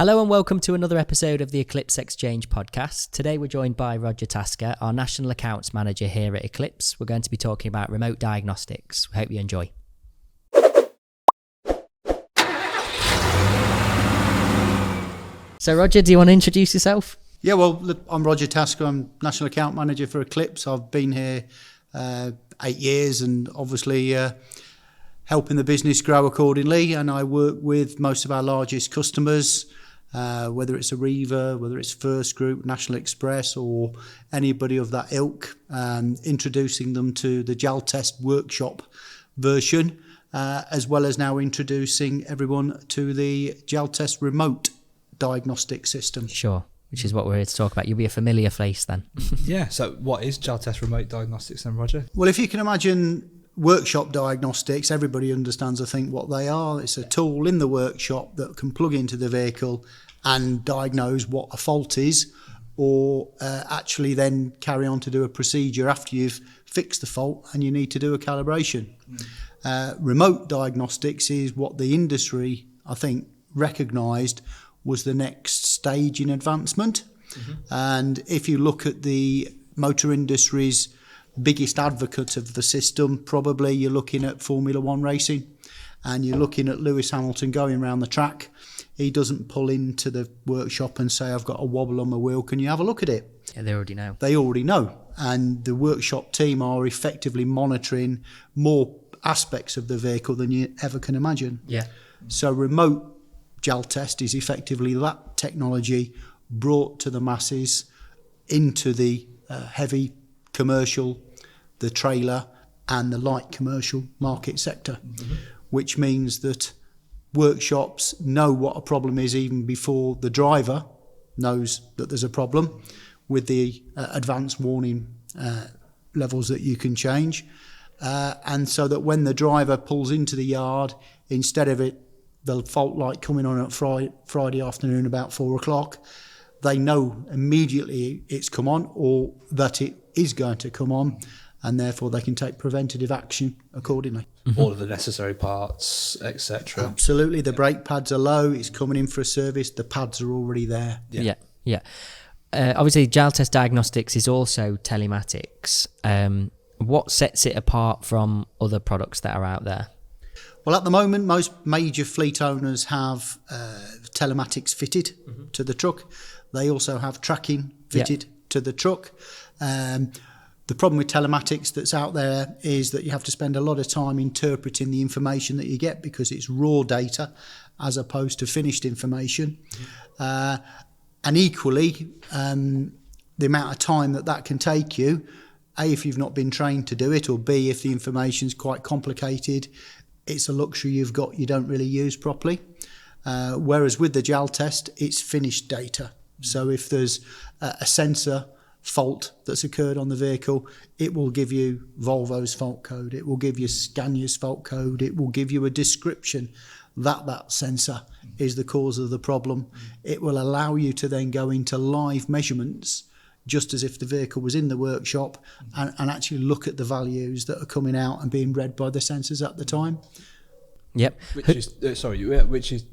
Hello and welcome to another episode of the Eclipse Exchange Podcast. Today we're joined by Roger Tasker, our National Accounts Manager here at Eclipse. We're going to be talking about remote diagnostics. We hope you enjoy. So Roger, do you want to introduce yourself? Yeah, well, look, I'm Roger Tasker. I'm National Account Manager for Eclipse. I've been here 8 years and obviously helping the business grow accordingly. And I work with most of our largest customers, whether it's Arriva, whether it's First Group, National Express, or anybody of that ilk, introducing them to the Jaltest workshop version, as well as now introducing everyone to the Jaltest remote diagnostic system. Sure, which is what we're here to talk about. You'll be a familiar face then. Yeah, so what is Jaltest remote diagnostics then, Roger? Well, if you can imagine workshop diagnostics, everybody understands, I think, what they are. It's a tool in the workshop that can plug into the vehicle and diagnose what a fault is, or actually then carry on to do a procedure after you've fixed the fault and you need to do a calibration. Remote diagnostics is what the industry, I think, recognised was the next stage in advancement. And if you look at the motor industry's biggest advocate of the system, probably you're looking at Formula One racing, and you're looking at Lewis Hamilton going around the track. He doesn't pull into the workshop and say, I've got a wobble on my wheel, can you have a look at it? Yeah, they already know. They already know. And the workshop team are effectively monitoring more aspects of the vehicle than you ever can imagine. Yeah. So remote Jaltest is effectively that technology brought to the masses into the heavy commercial, the trailer and the light commercial market sector, which means that workshops know what a problem is even before the driver knows that there's a problem, with the advanced warning levels that you can change. And so that when the driver pulls into the yard, instead of the fault light coming on at Friday afternoon about 4 o'clock, they know immediately it's come on, or that it is going to come on, and therefore they can take preventative action accordingly. All of the necessary parts, etc. Absolutely. The brake pads are low, it's coming in for a service, the pads are already there. Yeah. Obviously, Jaltest Diagnostics is also telematics. What sets it apart from other products that are out there? Well, at the moment, most major fleet owners have telematics fitted to the truck. They also have tracking fitted to the truck. The problem with telematics that's out there is that you have to spend a lot of time interpreting the information that you get, because it's raw data as opposed to finished information. And equally, the amount of time that can take you, A, if you've not been trained to do it, or B, if the information's quite complicated, it's a luxury you don't really use properly. Whereas with the Jaltest, it's finished data. So if there's a sensor fault that's occurred on the vehicle, it will give you Volvo's fault code, it will give you Scania's fault code, it will give you a description that sensor is the cause of the problem. It will allow you to then go into live measurements, just as if the vehicle was in the workshop, and actually look at the values that are coming out and being read by the sensors at the time. Yep. Which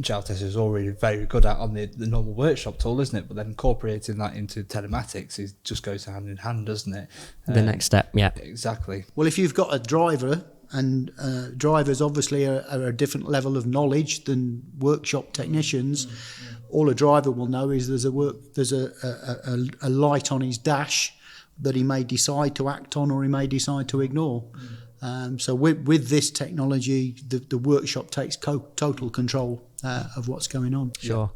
Jaltest is already very good at on the normal workshop tool, isn't it? But then incorporating that into telematics just goes hand in hand, doesn't it? The next step, yeah. Exactly. Well, if you've got a driver, and drivers obviously are a different level of knowledge than workshop technicians, all a driver will know is there's a light on his dash that he may decide to act on, or he may decide to ignore. So with this technology, the workshop takes total control of what's going on. Sure.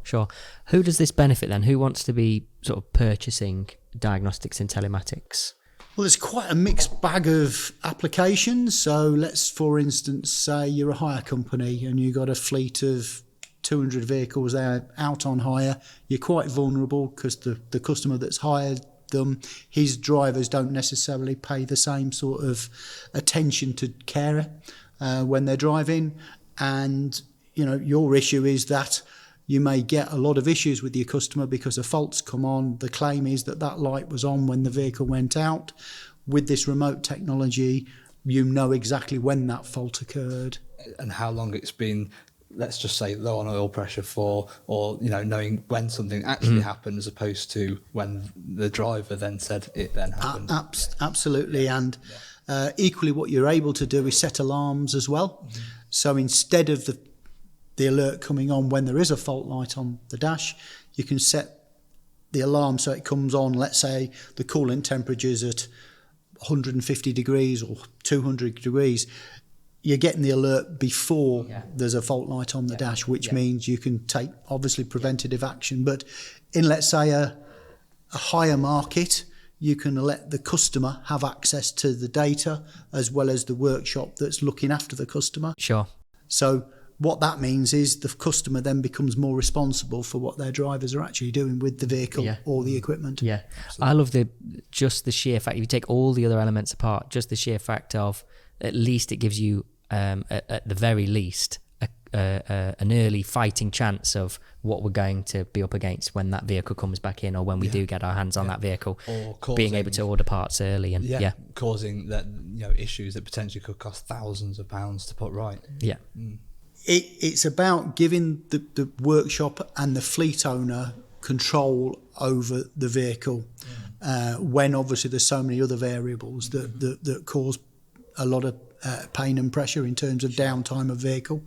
Who does this benefit then? Who wants to be sort of purchasing diagnostics and telematics? Well, there's quite a mixed bag of applications. So let's, for instance, say you're a hire company and you've got a fleet of 200 vehicles there out on hire. You're quite vulnerable because the customer that's hired them, his drivers don't necessarily pay the same sort of attention to care when they're driving. And, your issue is that you may get a lot of issues with your customer because a fault's come on. The claim is that light was on when the vehicle went out. With this remote technology, you know exactly when that fault occurred. And how long it's been let's just say, low on oil pressure or knowing when something actually happened, as opposed to when the driver then said it then happened. Absolutely, and equally, what you're able to do is set alarms as well. So instead of the alert coming on when there is a fault light on the dash, you can set the alarm so it comes on, let's say the coolant temperature's at 150 degrees or 200 degrees. You're getting the alert before there's a fault light on the dash, which means you can take, obviously, preventative action. But in, let's say, a higher market, you can let the customer have access to the data as well as the workshop that's looking after the customer. Sure. So what that means is the customer then becomes more responsible for what their drivers are actually doing with the vehicle or the equipment. Yeah. Absolutely. I love the sheer fact, if you take all the other elements apart, just the sheer fact of at least it gives you, at the very least, an early fighting chance of what we're going to be up against when that vehicle comes back in, or when we do get our hands on that vehicle, or being able to order parts early and causing that issues that potentially could cost thousands of pounds to put right. It's about giving the workshop and the fleet owner control over the vehicle when obviously there's so many other variables that cause a lot of pain and pressure in terms of downtime of vehicle.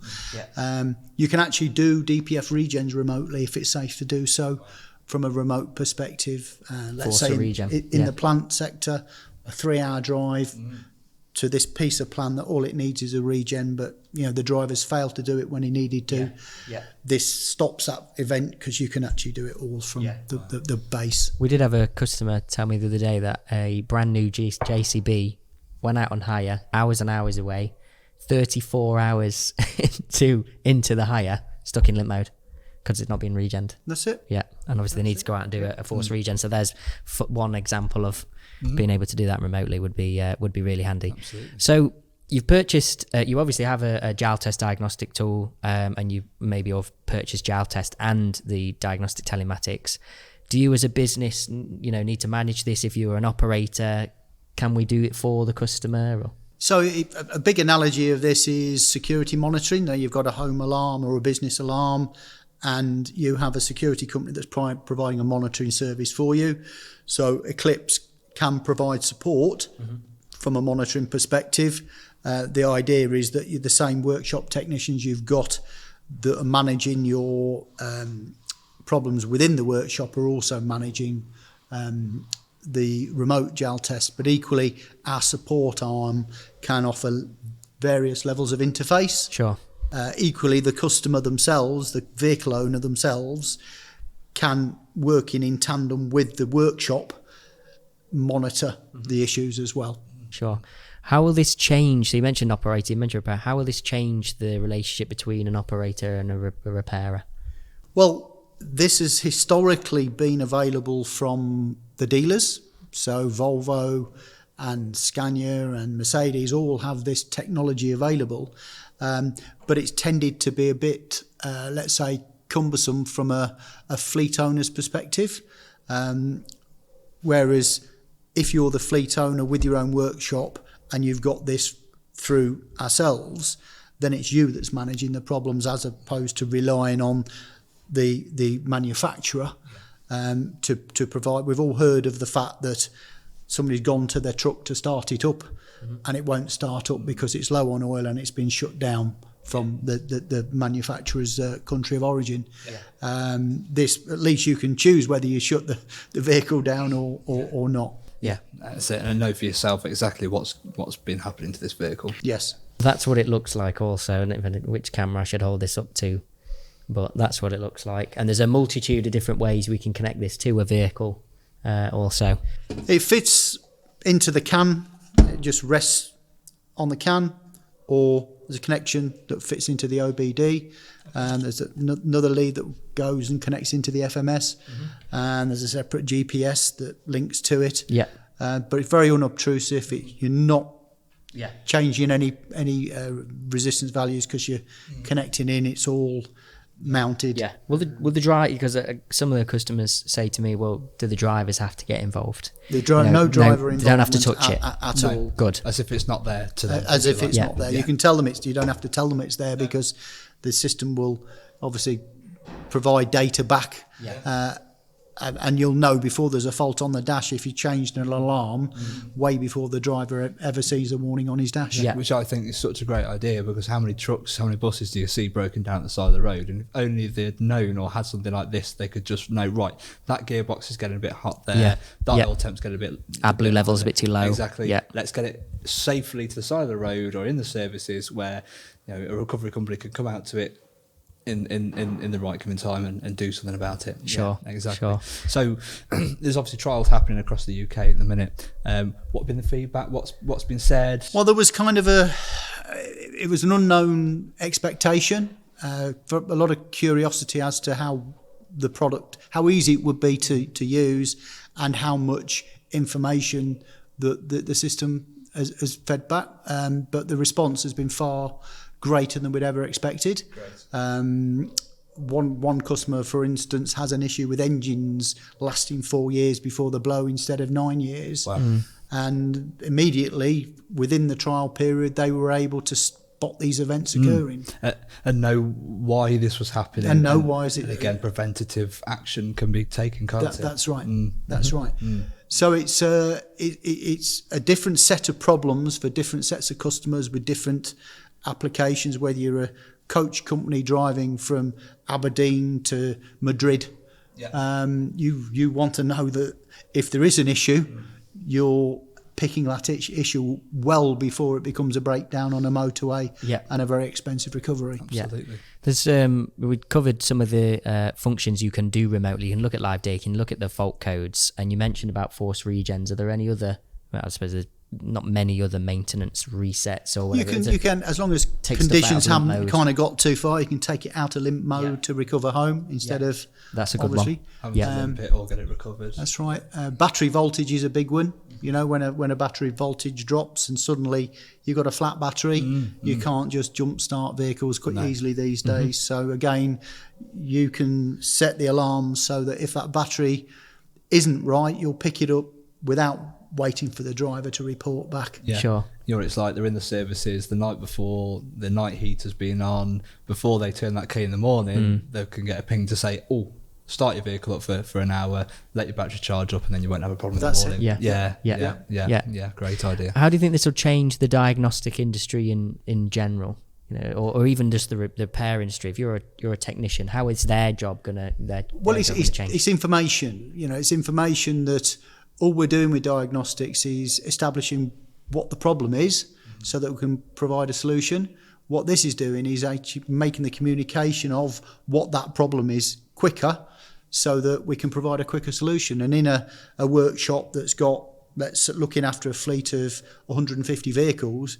You can actually do DPF regens remotely if it's safe to do so from a remote perspective. Let's say in the plant sector, a 3-hour drive to this piece of plan that all it needs is a regen, but the driver's failed to do it when he needed to. This stops that event because you can actually do it all from the base. We did have a customer tell me the other day that a brand new JCB went out on hire, hours and hours away, 34 hours into the hire, stuck in limp mode because it's not being regened. That's it. Yeah, and obviously they need to go out and do a forced regen. So there's one example of being able to do that remotely would be really handy. Absolutely. So you've purchased, you obviously have a Jaltest diagnostic tool, and you maybe have purchased Jaltest and the Diagnostic Telematics. Do you as a business, need to manage this if you're an operator? Can we do it for the customer? Or? So a big analogy of this is security monitoring. Now you've got a home alarm or a business alarm, and you have a security company that's providing a monitoring service for you. So Eclipse can provide support from a monitoring perspective. The idea is that the same workshop technicians you've got that are managing your problems within the workshop are also managing the remote Jaltest, but equally our support arm can offer various levels of interface. Sure. Equally, the customer themselves, the vehicle owner themselves, can, working in tandem with the workshop, monitor the issues as well. Sure. How will this change? So you mentioned operator, you mentioned repair. How will this change the relationship between an operator and a repairer? Well, this has historically been available from the dealers. So Volvo and Scania and Mercedes all have this technology available. But it's tended to be a bit, let's say, cumbersome from a fleet owner's perspective. Whereas if you're the fleet owner with your own workshop and you've got this through ourselves, then it's you that's managing the problems as opposed to relying on the manufacturer to provide. We've all heard of the fact that somebody's gone to their truck to start it up and it won't start up because it's low on oil and it's been shut down from the manufacturer's country of origin. This, at least you can choose whether you shut the vehicle down or not. Yeah, that's it. And I know for yourself exactly what's been happening to this vehicle. Yes. That's what it looks like also, and which camera I should hold this up to. But that's what it looks like. And there's a multitude of different ways we can connect this to a vehicle also. It fits into the can. It just rests on the can, or there's a connection that fits into the OBD. There's another lead that goes and connects into the FMS. And there's a separate GPS that links to it. Yeah. But it's very unobtrusive. You're not changing any resistance values because you're connecting in. It's all mounted. Yeah. Will the drive, because some of the customers say to me, well, do the drivers have to get involved? No driver involvement. They don't have to touch it at all. Good. As if it's not there to them. As if it's not there. Yeah. You can tell them you don't have to tell them it's there because the system will obviously provide data back. And you'll know before there's a fault on the dash if you changed an alarm way before the driver ever sees a warning on his dash. Which I think is such a great idea, because how many trucks, how many buses do you see broken down at the side of the road? And if only they'd known or had something like this, they could just know, right, that gearbox is getting a bit hot there, that oil temp's getting a bit... AdBlue level's a bit too low. Exactly. Let's get it safely to the side of the road or in the services where, you know, a recovery company could come out to it in the right given time and do something about it. Sure. Yeah, exactly. Sure. So there's obviously trials happening across the UK at the minute. What have been the feedback? What's been said? Well, there was kind of it was an unknown expectation, for a lot of curiosity as to how the product, how easy it would be to use, and how much information the system has fed back. But the response has been far greater than we'd ever expected. One customer, for instance, has an issue with engines lasting 4 years before the blow instead of 9 years. Wow. And immediately within the trial period, they were able to spot these events occurring and know why this was happening. And know why is it. And again, preventative action can be taken, can't it? That's right. That's right. So it's a different set of problems for different sets of customers with different applications, whether you're a coach company driving from Aberdeen to Madrid. You want to know that if there is an issue, you're picking that issue well before it becomes a breakdown on a motorway and a very expensive recovery. Absolutely. There's we covered some of the functions you can do remotely. You can look at live data, you can look at the fault codes, and you mentioned about force regens. Are there any other, I suppose there's not many other maintenance resets or whatever? You can, as long as conditions haven't kind of got too far, you can take it out of limp mode to recover home instead of... That's a good obviously one. Having to limp it or get it recovered. That's right. Battery voltage is a big one. You know, when a battery voltage drops and suddenly you've got a flat battery, you can't just jump start vehicles quite easily these days. So again, you can set the alarm so that if that battery isn't right, you'll pick it up without waiting for the driver to report back. Sure. You know, it's like they're in the services the night before, the night heater's been on, before they turn that key in the morning, they can get a ping to say, start your vehicle up for an hour, let your battery charge up, and then you won't have a problem in the morning. Yeah. Great idea. How do you think this will change the diagnostic industry in general? You know, or even just the repair industry. If you're a technician, how is their job gonna change? It's information. You know, it's information that all we're doing with diagnostics is establishing what the problem is so that we can provide a solution. What this is doing is actually making the communication of what that problem is quicker so that we can provide a quicker solution. And in a workshop that's looking after a fleet of 150 vehicles,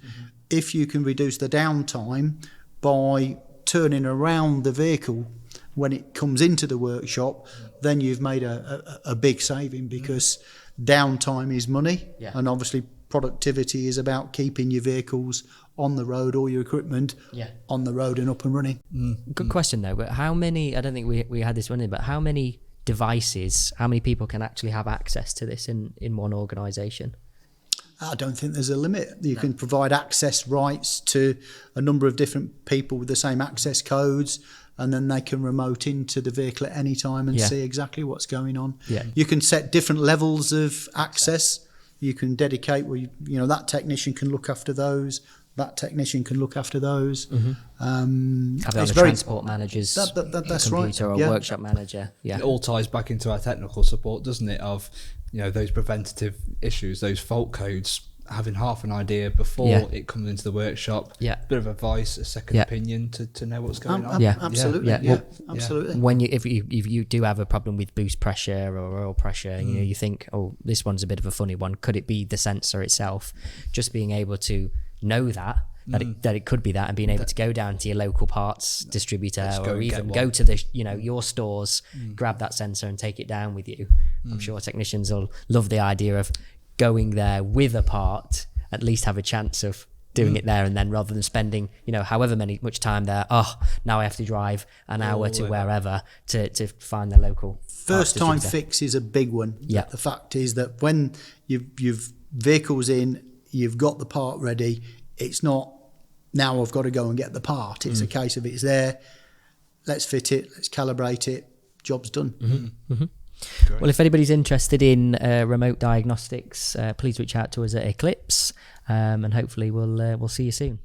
if you can reduce the downtime by turning around the vehicle when it comes into the workshop, then you've made a big saving, because downtime is money, and obviously productivity is about keeping your vehicles on the road or your equipment on the road and up and running. Good question though, but how many, I don't think we had this running, but how many devices, how many people can actually have access to this in one organisation? I don't think there's a limit. You can provide access rights to a number of different people with the same access codes, and then they can remote into the vehicle at any time and see exactly what's going on. You can set different levels of access. You can dedicate, that technician can look after those, that technician can look after those. Have it on a transport manager's that's computer right. or a workshop manager. It all ties back into our technical support, doesn't it, of those preventative issues, those fault codes, having half an idea before it comes into the workshop, bit of advice, a second opinion to know what's going on. Absolutely. Absolutely. When if you do have a problem with boost pressure or oil pressure, you think, this one's a bit of a funny one. Could it be the sensor itself? Just being able to know that it could be that, and being able to go down to your local parts distributor or even go to the your stores, grab that sensor and take it down with you. I'm sure technicians will love the idea of going there with a part, at least have a chance of doing it there and then, rather than spending however much time there. Now I have to drive an hour to wherever to find the local first time fix is a big one. The fact is that when you've vehicles in, you've got the part ready, it's not now I've got to go and get the part. It's a case of it's there, let's fit it, let's calibrate it, job's done. Well, if anybody's interested in remote diagnostics, please reach out to us at Eclipse, and hopefully we'll see you soon.